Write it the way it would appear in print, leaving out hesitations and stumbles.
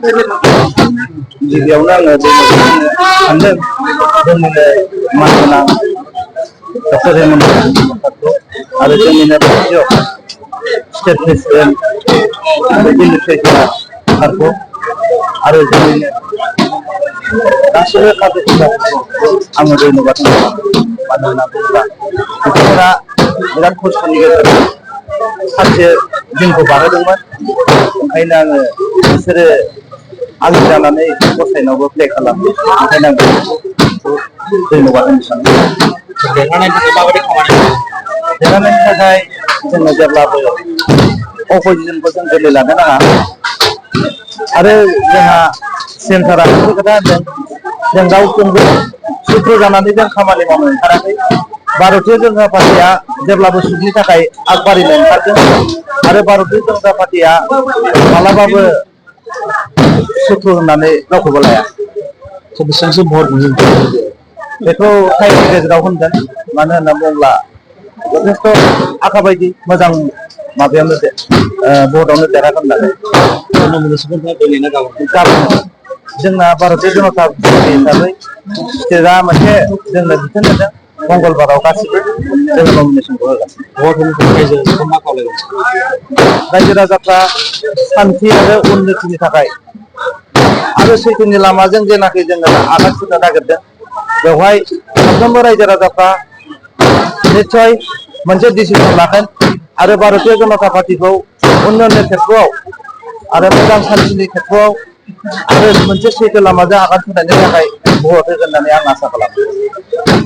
गिबियावनो आङो सानदों जोंनिनो मानगोनां डक्टर हेमन्त सरकारखौ आरो जोंनिनो रायजोआव स्टेट प्रेसिडेन्ट दिल्ली प्रेसिडेन्ट सारखौ आरो जोंनिनो गासैबो काबिनेटफोरखौ आङो धन्यबाद होयो। मानो होनना बुङोब्ला बिथांमोना बिराद खस्थ'नि गेजेरजों सानसे दिनखौ बारहोदोंमोन। ओंखायनो आङो बिसोरो आंनि जानानै गसाइनावबो प्ले खालामो। ओंखायनो आं धन्यबाद होनो सानो। देरहानायनि थाखाय माबायदि खामानि मावो? देरहानायनि थाखाय जोङो जेब्लाबो अपोजिसनखौ जों गोरलै लानो नाङा आरो जोंहा सेन्टारा मोनसे खोथा होनदों जों रावजोंबो सुथ्रु जानानै जों खामानि मावनो ओंखाराखै। भारतीय जनता पार्टीया जेब्लाबो सुखनि थाखाय आगबारिनो ओंखारदों आरो भारतीय जनता पार्टीया मालाबाबो सुथ्रु होननानै रावखौबो लाया। बेसेबांसो भट मोनो? बेखौ टाइमनि गेजेराव होनगोन। मानो होनना बुङोब्ला जथेस्थ' आखा बायदि मोजां माबायावनो भटआवनो देरहागोन होननानै जोंना भारतीय जनता पार्टी हिसाबै स्टेटआ मोनसे जोंनो बिथोन होदों मंगलबाराव गासिबो जोङो नमिनेसनखौ होगोन। रायजो राजाफ्रा सान्थि आरो उन्नतिनि थाखाय आरो सैथोनि लामाजों जेनाखि जोङो आगान सुरनो नागिरदों बेवहाय साफ्रोमबो रायजो राजाफ्रा निस्सय मोनसे डिसिसन लागोन आरो भारतीय जनता पार्टीखौ उन्नयननि खेथ्रआव आरो मोजां सान्थिनि खेथ्रआव आरो मोनसे सैथो लामाजों आगान सुरनायनि थाखाय भट होगोन होननानै आं आसा खालामो।